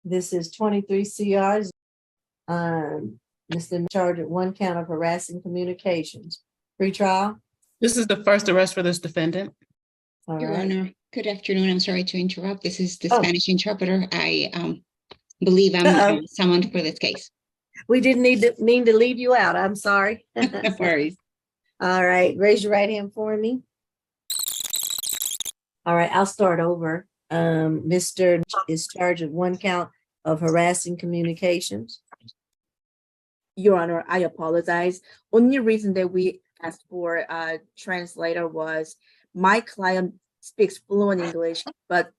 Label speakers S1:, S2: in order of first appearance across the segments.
S1: This is 23 CRs. Mr. Charged with 1 count of harassing communications. Pre-trial.
S2: This is the first arrest for this defendant.
S1: All
S3: Your
S1: right.
S3: Honor, good afternoon. I'm sorry to interrupt. This is the
S1: Oh.
S3: Spanish interpreter. I believe I'm
S1: Uh-oh.
S3: summoned for this case.
S1: We didn't mean to leave you out. I'm sorry.
S3: No worries.
S1: All right. Raise your right hand for me. All right. I'll start over. Mr. is charged with 1 count of harassing communications.
S4: Your Honor, I apologize. Only reason that we asked for a translator was my client speaks fluent English, but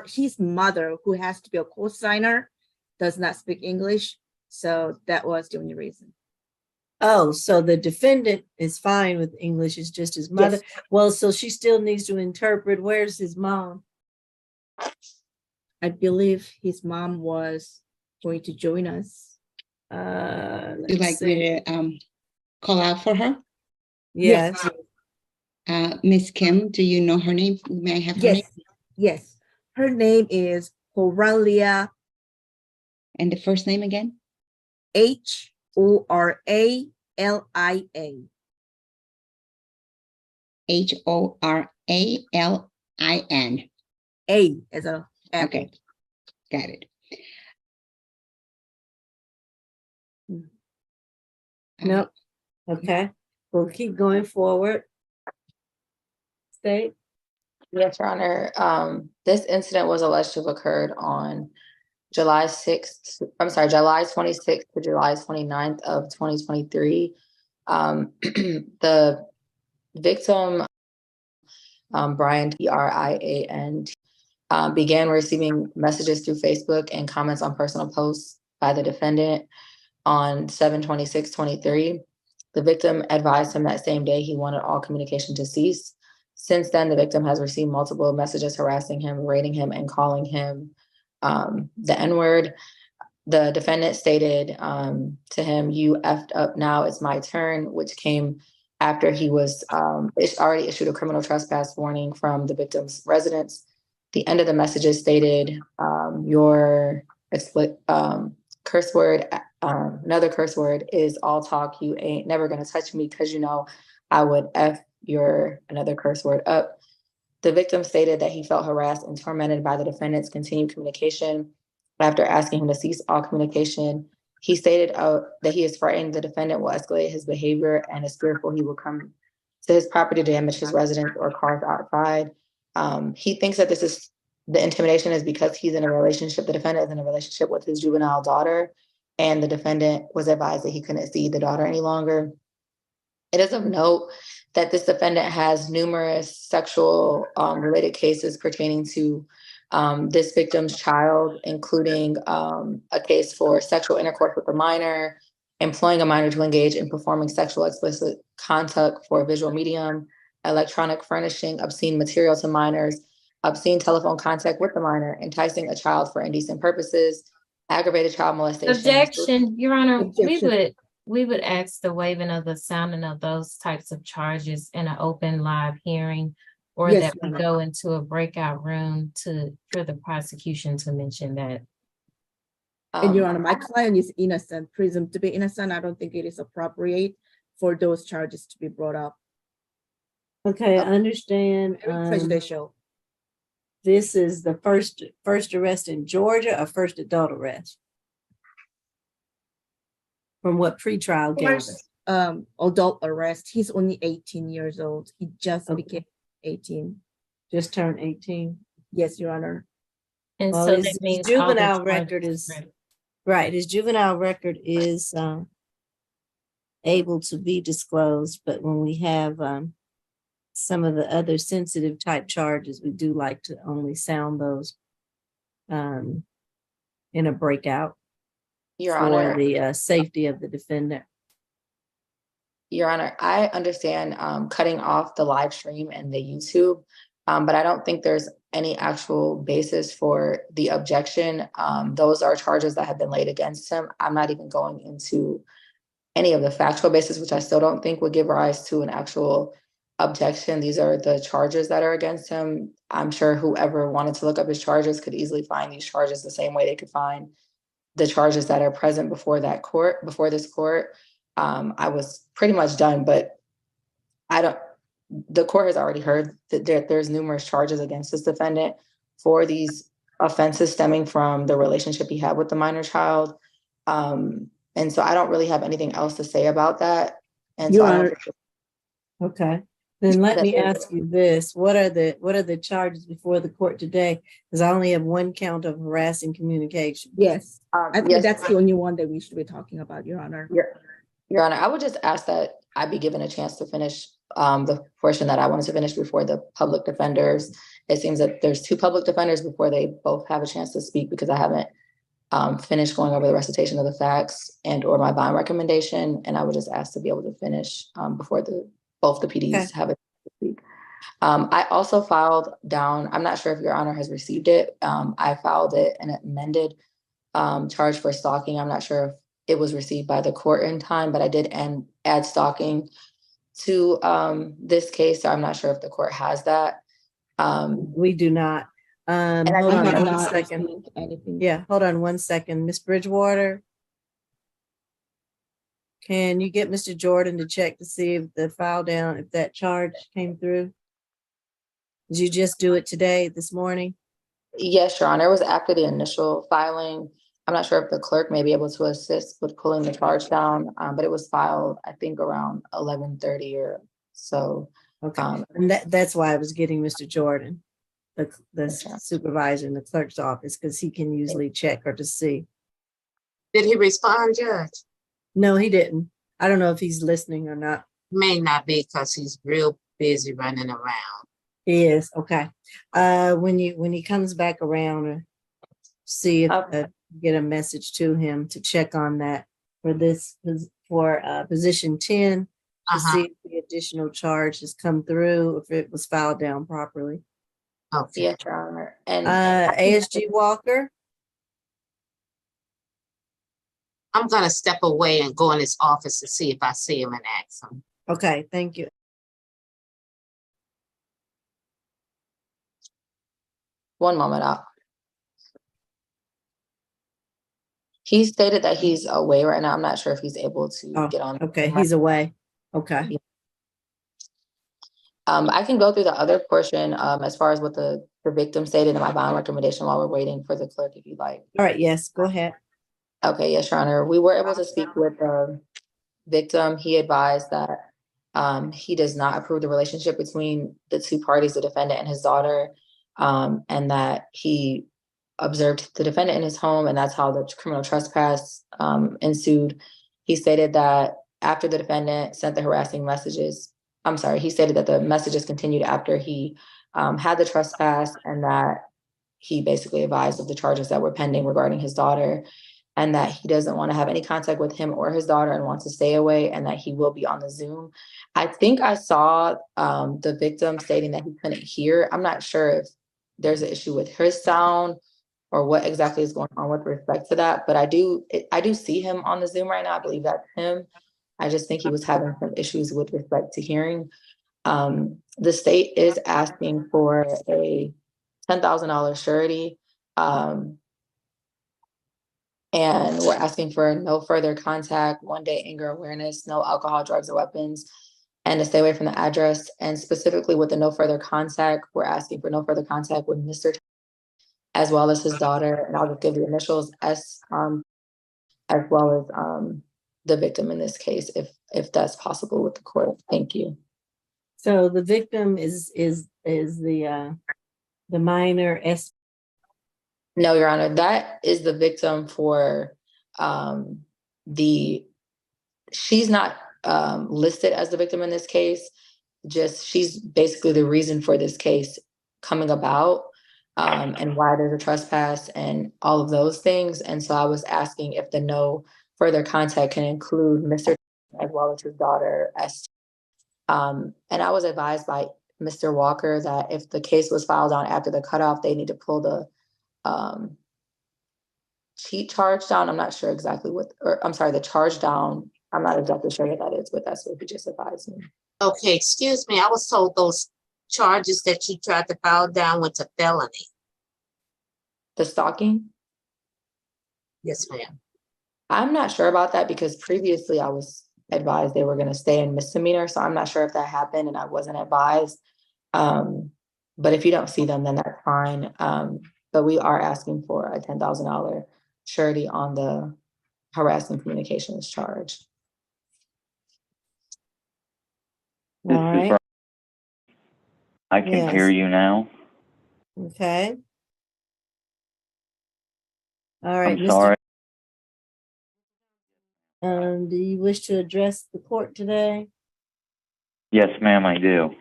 S4: his mother, who has to be a co-signer, does not speak English. So that was the only reason.
S1: Oh, so the defendant is fine with English. It's just his mother.
S4: Yes.
S1: Well, so she still needs to interpret. Where's his mom?
S4: I believe his mom was going to join us.
S3: Would you like
S1: see.
S3: me to call out for her?
S1: Yes.
S3: Miss Kim, do you know her name? May I have her
S4: Yes,
S3: name?
S4: yes. Her name is Horalia,
S3: And the first name again?
S4: Horalia.
S3: Horalin.
S4: A as a apple.
S3: Okay, got it.
S1: Nope. Okay. We'll keep going forward. State.
S5: Yes, Your Honor. This incident was alleged to have occurred on July 26th to July 29th of 2023. The victim, Brian, Brian, began receiving messages through Facebook and comments on personal posts by the defendant on 7/26/23. The victim advised him that same day he wanted all communication to cease. Since then, the victim has received multiple messages harassing him, rating him, and calling him the N-word. The defendant stated to him, "You effed up, now it's my turn," which came after he was already issued a criminal trespass warning from the victim's residence. The end of the messages stated, your curse word, another curse word is all talk. You ain't never gonna touch me because you know I would F your another curse word up. The victim stated that he felt harassed and tormented by the defendant's continued communication. After asking him to cease all communication, he stated that he is frightened the defendant will escalate his behavior and is fearful he will come to his property to damage his residence or cars outside. He thinks that the intimidation is because he's in a relationship. The defendant is in a relationship with his juvenile daughter, and the defendant was advised that he couldn't see the daughter any longer. It is of note that this defendant has numerous sexual related cases pertaining to this victim's child, including a case for sexual intercourse with a minor, employing a minor to engage in performing sexual explicit contact for a visual medium, electronic furnishing, obscene material to minors, obscene telephone contact with the minor, enticing a child for indecent purposes, aggravated child molestation.
S6: Objection, Your Honor.
S4: Objection.
S6: We would ask the waiving of the sounding of those types of charges in an open live hearing, or
S4: Yes,
S6: that we
S4: Your Honor.
S6: go into a breakout room for the prosecution to mention that.
S4: And Your Honor, my client is innocent, presumed to be innocent. I don't think it is appropriate for those charges to be brought up.
S1: Okay, I understand.
S4: Very prejudicial.
S1: This is the first arrest in Georgia or first adult arrest? From what pretrial gave us?
S4: Adult arrest. He's only 18 years old. He just
S1: Okay.
S4: became 18.
S1: Just turned 18.
S4: Yes, Your Honor.
S6: And
S1: Well,
S6: so
S1: his
S6: that means all the
S1: juvenile
S6: charges
S1: record is
S6: ready.
S1: right. His juvenile record is able to be disclosed, but when we have some of the other sensitive type charges, we do like to only sound those in a breakout
S5: Your
S1: for
S5: Honor,
S1: the safety of the defendant.
S5: Your Honor, I understand cutting off the live stream and the YouTube, but I don't think there's any actual basis for the objection. Those are charges that have been laid against him. I'm not even going into any of the factual basis, which I still don't think would give rise to an actual objection. These are the charges that are against him. I'm sure whoever wanted to look up his charges could easily find these charges the same way they could find the charges that are present before this court. I was pretty much done, but the court has already heard that there's numerous charges against this defendant for these offenses stemming from the relationship he had with the minor child. And so I don't really have anything else to say about that. And so
S4: Your
S5: I don't
S4: Honor,
S5: think
S1: Okay, then let me
S5: That's-
S1: ask you this. What are the charges before the court today? Because I only have one count of harassing communication.
S4: yes, I think
S5: yes,
S4: that's the only one that we should be talking about, Your Honor.
S5: Your Honor, I would just ask that I be given a chance to finish the portion that I wanted to finish before the public defenders. It seems that there's two public defenders before they both have a chance to speak, because I haven't finished going over the recitation of the facts and or my bond recommendation. And I would just ask to be able to finish before both the PDs
S1: Okay.
S5: have a chance to speak. I also filed down, I'm not sure if Your Honor has received it. I filed it an amended charge for stalking. I'm not sure if it was received by the court in time, but I did add stalking to this case. So I'm not sure if the court has that.
S1: We do not.
S5: I
S1: Hold
S5: do
S1: on
S5: have
S1: one
S3: not
S1: second.
S3: received anything.
S1: Yeah, hold on one second. Ms. Bridgewater, can you get Mr. Jordan to check to see if the file down, if that charge came through? Did you just do it today, this morning?
S5: Yes, Your Honor, it was after the initial filing. I'm not sure if the clerk may be able to assist with pulling the charge down, but it was filed, I think, around 11:30 or so.
S1: Okay,
S5: Um,
S1: and that's why I was getting Mr. Jordan, the
S5: Okay.
S1: supervisor in the clerk's office, because he can usually check or to see.
S7: Did he respond, Judge?
S1: No, he didn't. I don't know if he's listening or not.
S7: May not be because he's real busy running around.
S1: He is, okay. When he comes back around, see if
S5: Okay.
S1: get a message to him to check on that for position 10 to
S7: Uh-huh.
S1: see if the additional charge has come through, if it was filed down properly.
S7: Okay.
S5: Yes, Your Honor. And
S1: ASG Walker,
S7: I'm gonna step away and go in his office to see if I see him and ask him.
S1: okay, thank you.
S5: one moment up. He stated that he's away right now. I'm not sure if he's able to
S1: Oh,
S5: get on.
S1: okay, he's away. Okay,
S5: I can go through the other portion as far as what the victim stated in my bond recommendation while we're waiting for the clerk, if you'd like.
S1: all right, yes, go ahead.
S5: Okay, yes, Your Honor. We were able to speak with the victim. He advised that he does not approve the relationship between the two parties, the defendant and his daughter, and that he observed the defendant in his home, and that's how the criminal trespass ensued. He stated that after the defendant sent the harassing messages, he stated that the messages continued after he had the trespass, and that he basically advised of the charges that were pending regarding his daughter, and that he doesn't want to have any contact with him or his daughter and wants to stay away, and that he will be on the Zoom. I think I saw the victim stating that he couldn't hear. I'm not sure if there's an issue with his sound or what exactly is going on with respect to that, but I do see him on the Zoom right now. I believe that's him. I just think he was having some issues with respect to hearing. The state is asking for a $10,000 surety. And we're asking for no further contact, 1-day anger awareness, no alcohol, drugs, or weapons, and to stay away from the address. And specifically with the no further contact, we're asking for no further contact with Mr. as well as his daughter. And I'll just give the initials S, as well as the victim in this case, if that's possible with the court. Thank you.
S1: So the victim is the minor S.
S5: No, Your Honor, that is the victim for she's not listed as the victim in this case. Just she's basically the reason for this case coming about, and why there's a trespass and all of those things. And so I was asking if the no further contact can include Mr. as well as his daughter S. And I was advised by Mr. Walker that if the case was filed on after the cutoff, they need to pull the cheat charge down. I'm not sure exactly the charge down I'm not exactly sure what that is, but that's what he just advised me.
S7: Okay, excuse me, I was told those charges that you tried to file down went to felony.
S5: The stalking?
S7: Yes, ma'am.
S5: I'm not sure about that because previously I was advised they were going to stay in misdemeanor. So I'm not sure if that happened and I wasn't advised. But if you don't see them, then that's fine. But we are asking for a $10,000 surety on the harassing communications charge.
S1: All right,
S8: I can hear
S1: Yes.
S8: you now.
S1: okay. All right,
S8: I'm
S1: Mr.
S8: sorry.
S1: Do you wish to address the court today?
S8: Yes, ma'am, I do.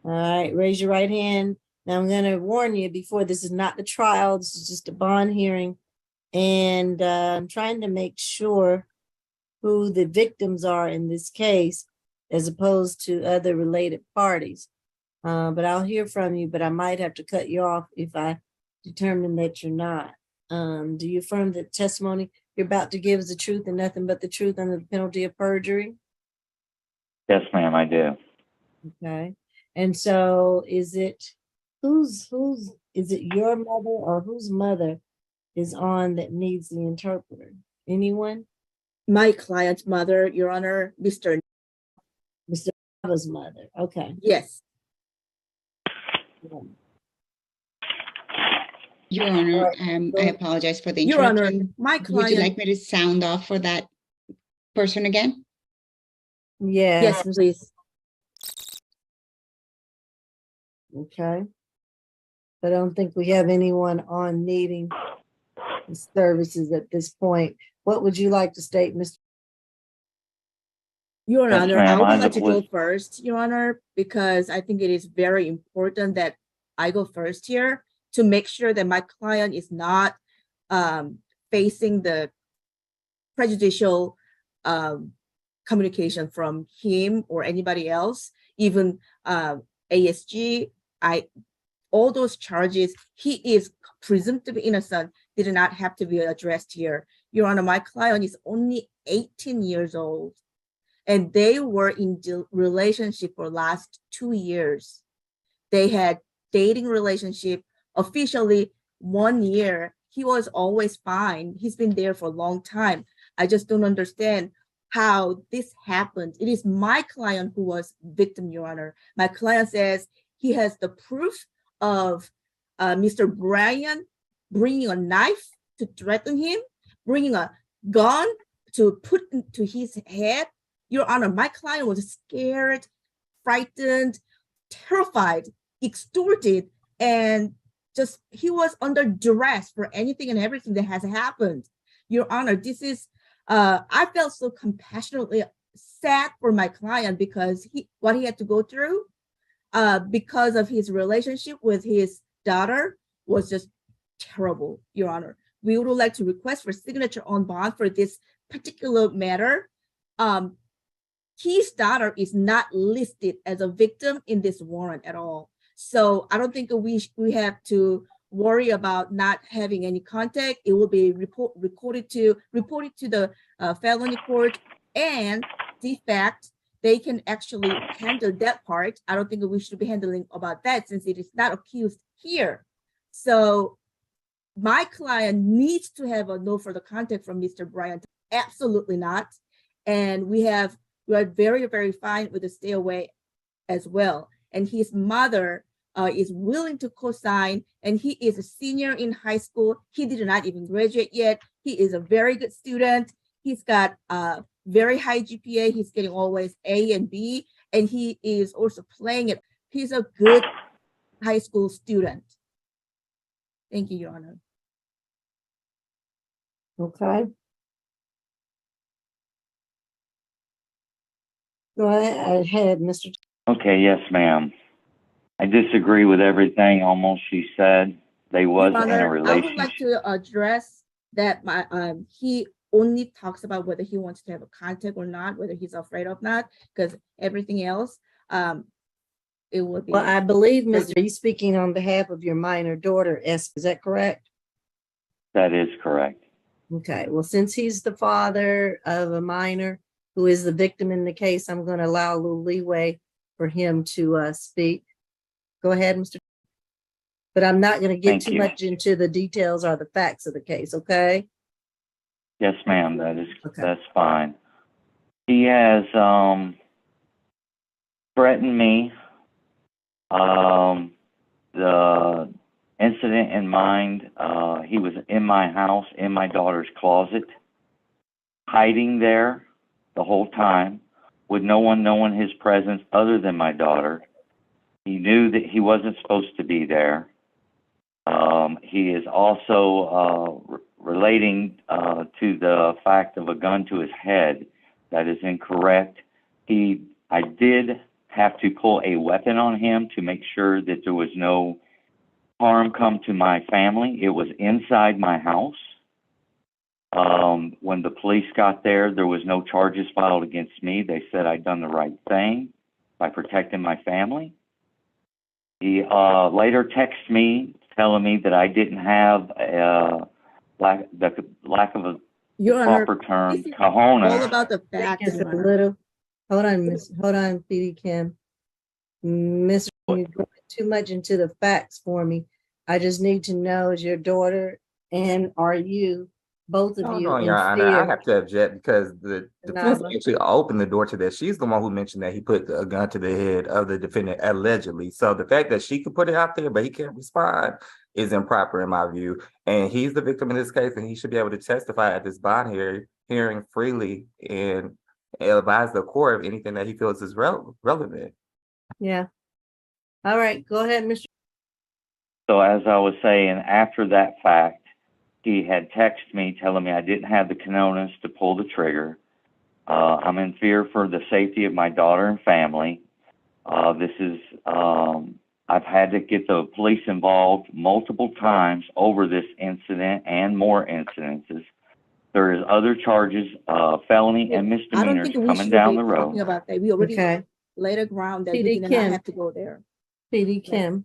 S1: All right, raise your right hand. Now I'm gonna warn you before, this is not the trial, this is just a bond hearing. And I'm trying to make sure who the victims are in this case as opposed to other related parties. But I'll hear from you, but I might have to cut you off if I determine that you're not. Do you affirm that testimony you're about to give is the truth and nothing but the truth under the penalty of perjury?
S8: Yes, ma'am, I do.
S1: Okay. And so is it, is it your mother or whose mother is on that needs the interpreter? Anyone?
S4: My client's mother, Your Honor, Mr.
S1: Mr. Nava's mother. Okay.
S4: Yes.
S3: Your Honor,
S1: Alright,
S3: I apologize for the
S4: Your Honor,
S3: interruption.
S4: my
S3: Would you
S4: client,
S3: like me to sound off for that person again?
S1: Yes.
S4: yes, please.
S1: Okay. I don't think we have anyone on needing the services at this point. What would you like to state, Mr.?
S4: Your
S8: Yes,
S4: Honor, I
S8: ma'am,
S4: would
S8: I
S4: like to go
S8: was-
S4: first, Your Honor, because I think it is very important that I go first here to make sure that my client is not facing the prejudicial communication from him or anybody else, even ASG. All those charges, he is presumed to be innocent, did not have to be addressed here. Your Honor, my client is only 18 years old. And they were in relationship for last 2 years. They had dating relationship officially 1 year. He was always fine. He's been there for a long time. I just don't understand how this happened. It is my client who was victim, Your Honor. My client says he has the proof of Mr. Brian bringing a knife to threaten him, bringing a gun to put into his head. Your Honor, my client was scared, frightened, terrified, extorted, and just he was under duress for anything and everything that has happened. Your Honor, this is, I felt so compassionately sad for my client because what he had to go through because of his relationship with his daughter was just terrible, Your Honor. We would like to request for signature on bond for this particular matter. His daughter is not listed as a victim in this warrant at all. So I don't think we have to worry about not having any contact. It will be reported to the felony court, and the fact they can actually handle that part. I don't think we should be handling about that since it is not accused here. So my client needs to have a no further contact from Mr. Bryant. Absolutely not. And we are very, very fine with the stay away as well. And his mother is willing to co-sign, and he is a senior in high school. He did not even graduate yet. He is a very good student. He's got a very high GPA. He's getting always A and B, and he is also playing it. He's a good high school student. Thank you, Your Honor.
S1: Okay. Go ahead, Mr.
S8: Okay, yes, ma'am. I disagree with everything almost she said. They was
S4: Your
S8: in a
S4: Honor, I
S8: relationship.
S4: would like to address that he only talks about whether he wants to have a contact or not, whether he's afraid of not, because everything else, it would be.
S1: Well, I believe, Mr. Are you speaking on behalf of your minor daughter, is that correct?
S8: That is correct.
S1: Okay, well, since he's the father of a minor, who is the victim in the case, I'm going to allow a little leeway for him to speak. Go ahead, Mr. But I'm not going to get
S8: Thank
S1: too
S8: you.
S1: much into the details or the facts of the case, okay?
S8: Yes, ma'am,
S1: Okay.
S8: that's fine. He has threatened me. The incident in mind, he was in my house, in my daughter's closet, hiding there the whole time, with no one knowing his presence other than my daughter. He knew that he wasn't supposed to be there. He is also relating to the fact of a gun to his head. That is incorrect. I did have to pull a weapon on him to make sure that there was no harm come to my family. It was inside my house. When the police got there, there was no charges filed against me. They said I'd done the right thing by protecting my family. He later texted me telling me that I didn't have the lack of a
S4: Your Honor,
S8: proper term,
S4: this is all
S8: cojones.
S4: about the facts,
S1: Just
S4: Your
S1: a
S4: Honor.
S1: little. Hold on, PD Kim. Miss, you're going too much into the facts for me. I just need to know, is your daughter and are you, both of
S9: No,
S1: you,
S9: no,
S1: in
S9: Your Honor, I
S1: fear?
S9: have to object because the defense
S1: Nava.
S9: actually opened the door to that. She's the one who mentioned that he put a gun to the head of the defendant allegedly. So the fact that she could put it out there, but he can't respond is improper in my view. And he's the victim in this case, and he should be able to testify at this bond hearing freely and advise the court of anything that he feels is relevant.
S1: Yeah. All right, go ahead, Mr.
S8: So as I was saying, after that fact, he had texted me telling me I didn't have the cojones to pull the trigger. I'm in fear for the safety of my daughter and family. I've had to get the police involved multiple times over this incident and more incidences. There is other charges, felony and
S4: I don't
S8: misdemeanors
S4: think we
S8: coming
S4: should
S8: down
S4: be
S8: the
S4: talking
S8: road.
S4: about that. We already
S1: Okay,
S4: laid a ground that we
S1: PD
S4: did not
S1: Kim.
S4: have to go there.
S1: PD Kim.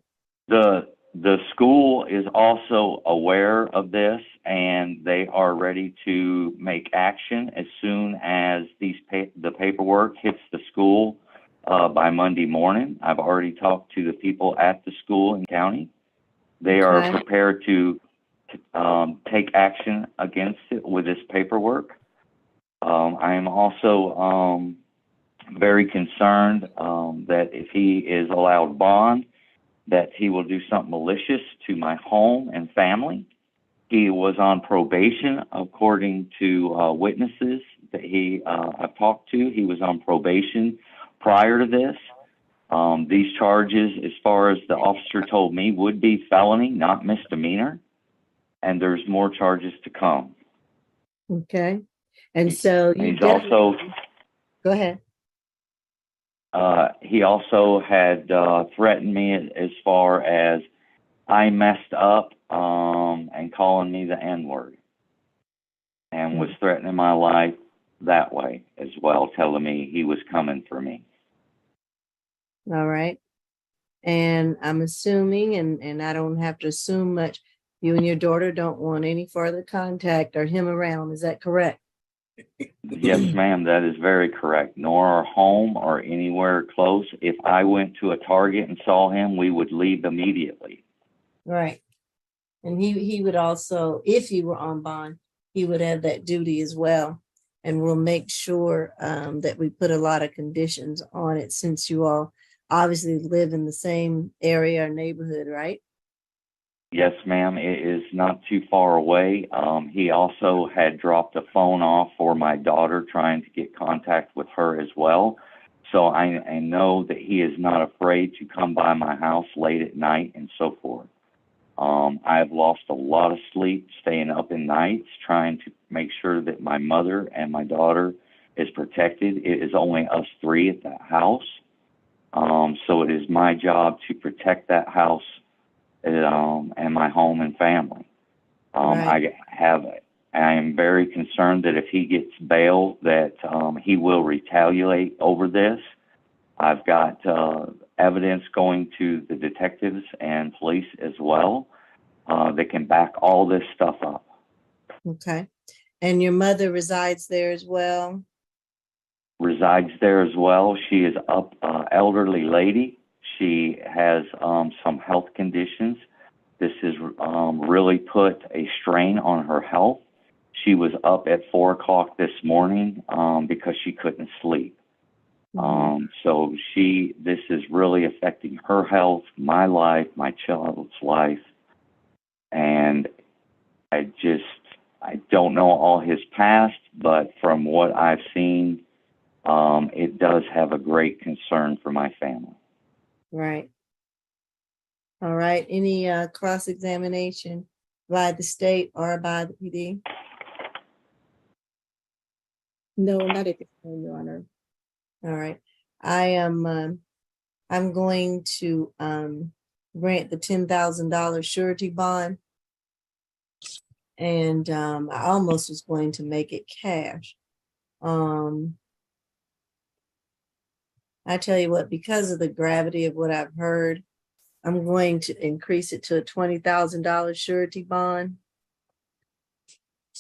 S8: The school is also aware of this, and they are ready to make action as soon as the paperwork hits the school by Monday morning. I've already talked to the people at the school and county. They are
S1: Okay.
S8: prepared to take action against it with this paperwork. I am also very concerned that if he is allowed bond, that he will do something malicious to my home and family. He was on probation, according to witnesses that I've talked to. He was on probation prior to this. These charges, as far as the officer told me, would be felony, not misdemeanor. And there's more charges to come.
S1: Okay. And so you
S8: He's also,
S1: go ahead.
S8: he also had threatened me as far as I messed up and calling me the N-word, and was threatening my life that way as well, telling me he was coming for me.
S1: All right. And I'm assuming, and I don't have to assume much, you and your daughter don't want any further contact or him around. Is that correct?
S8: Yes, ma'am, that is very correct. Nor our home or anywhere close. If I went to a Target and saw him, we would leave immediately.
S1: Right. And he would also, if he were on bond, he would have that duty as well. And we'll make sure that we put a lot of conditions on it, since you all obviously live in the same area or neighborhood, right?
S8: Yes, ma'am, it is not too far away. He also had dropped a phone off for my daughter, trying to get contact with her as well. So I know that he is not afraid to come by my house late at night and so forth. I have lost a lot of sleep staying up in nights trying to make sure that my mother and my daughter is protected. It is only us three at that house. So it is my job to protect that house and my home and family.
S1: Right.
S8: I am very concerned that if he gets bail, that he will retaliate over this. I've got evidence going to the detectives and police as well that can back all this stuff up.
S1: Okay. And your mother resides there as well?
S8: resides there as well. She is elderly lady. She has some health conditions. This has really put a strain on her health. She was up at 4 o'clock this morning because she couldn't sleep. So this is really affecting her health, my life, my child's life. And I don't know all his past, but from what I've seen, it does have a great concern for my family.
S1: Right. All right. Any cross-examination by the state or by the PD?
S4: No, not at this time, Your Honor.
S1: All right. I'm going to grant the $10,000 surety bond. And I almost was going to make it cash. I tell you what, because of the gravity of what I've heard, I'm going to increase it to a $20,000 surety bond.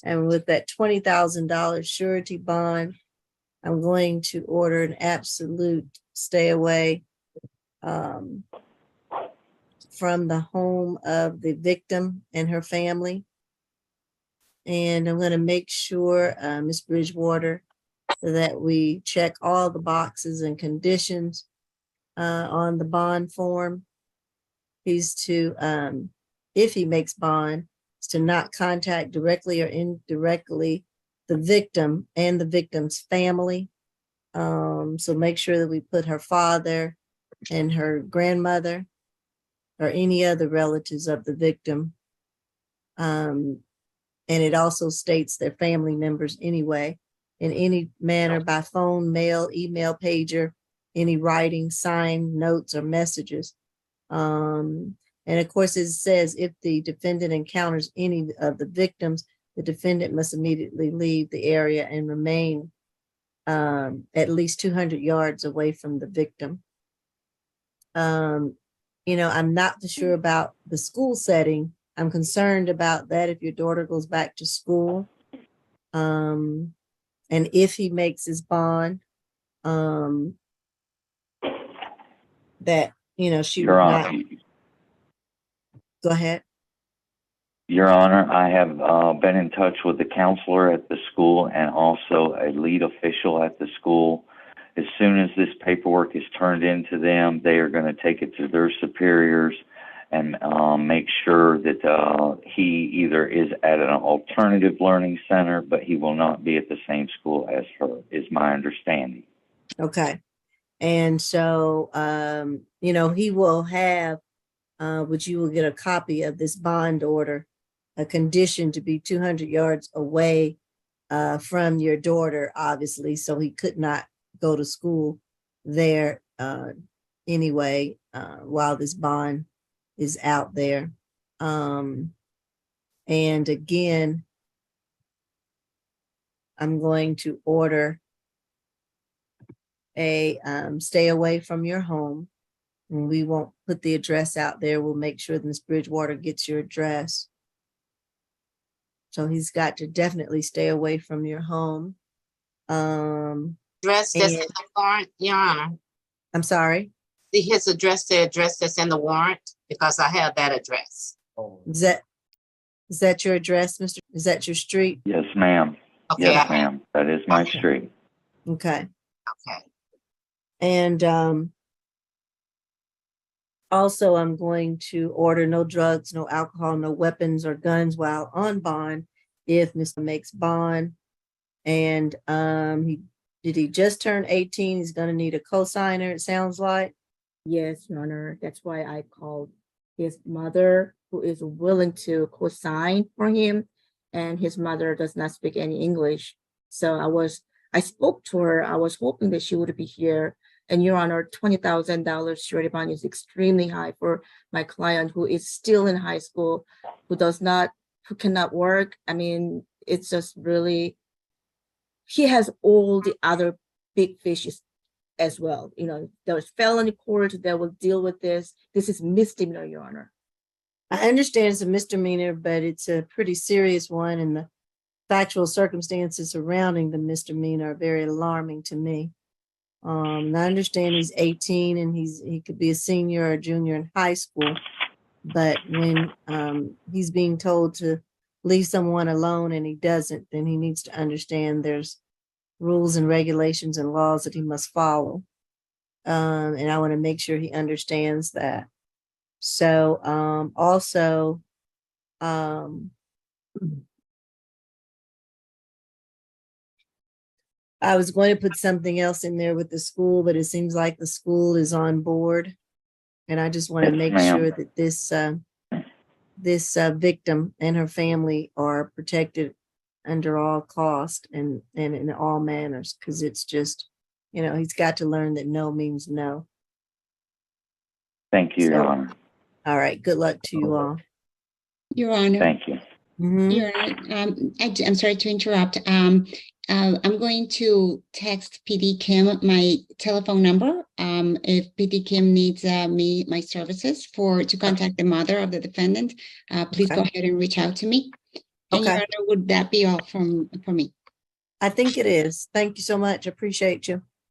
S1: And with that $20,000 surety bond, I'm going to order an absolute stay away from the home of the victim and her family. And I'm going to make sure, Ms. Bridgewater, that we check all the boxes and conditions on the bond form. He's to, if he makes bond, is to not contact directly or indirectly the victim and the victim's family. So make sure that we put her father and her grandmother or any other relatives of the victim. And it also states their family members anyway, in any manner by phone, mail, email, pager, any writing, sign, notes, or messages. And of course, it says if the defendant encounters any of the victims, the defendant must immediately leave the area and remain at least 200 yards away from the victim. I'm not sure about the school setting. I'm concerned about that if your daughter goes back to school. And if he makes his bond, that, she would not. Go ahead.
S8: Your Honor, I have been in touch with the counselor at the school and also a lead official at the school. As soon as this paperwork is turned into them, they are going to take it to their superiors and make sure that he either is at an alternative learning center, but he will not be at the same school as her, is my understanding.
S1: Okay. And so, he will have, which you will get a copy of this bond order, a condition to be 200 yards away from your daughter, obviously, so he could not go to school there anyway while this bond is out there. And again, I'm going to order a stay away from your home. And we won't put the address out there. We'll make sure that Ms. Bridgewater gets your address. So he's got to definitely stay away from your home.
S7: Address that's in the warrant, Your Honor.
S1: I'm sorry.
S7: His address, the address that's in the warrant, because I have that address.
S1: Is that your address, Mr.? Is that your street?
S8: Yes, ma'am.
S7: Okay.
S8: Yes, ma'am. That is my
S1: Okay.
S8: street.
S1: Okay.
S7: Okay.
S1: And also, I'm going to order no drugs, no alcohol, no weapons or guns while on bond if Mr. makes bond. And did he just turn 18? He's going to need a cosigner, it sounds like.
S4: Yes, Your Honor. That's why I called his mother, who is willing to co-sign for him, and his mother does not speak any English. So I spoke to her. I was hoping that she would be here. And Your Honor, $20,000 surety bond is extremely high for my client who is still in high school, who cannot work. I mean, it's just really, he has all the other big fishes as well. There's felony court that will deal with this. This is misdemeanor, Your Honor.
S1: I understand it's a misdemeanor, but it's a pretty serious one. And factual circumstances surrounding the misdemeanor are very alarming to me. I understand he's 18 and he could be a senior or junior in high school, but when he's being told to leave someone alone and he doesn't, then he needs to understand there's rules and regulations and laws that he must follow. And I want to make sure he understands that. So also, I was going to put something else in there with the school, but it seems like the school is on board. And I just want to
S8: Yes,
S1: make
S8: ma'am.
S1: sure that this victim and her family are protected under all cost and in all manners, because it's just, he's got to learn that no means no.
S8: Thank you, Your
S1: So-
S8: Honor.
S1: All right, good luck to you all.
S3: Your Honor.
S8: Thank you.
S1: Mhm.
S3: Your Honor, I'm sorry to interrupt. I'm going to text PD Kim my telephone number. If PD Kim needs my services to contact the mother of the defendant, please go
S1: Okay.
S3: ahead and reach out to me. And Your
S1: Okay.
S3: Honor, would that be all from me?
S1: I think it is. Thank you so much. Appreciate you.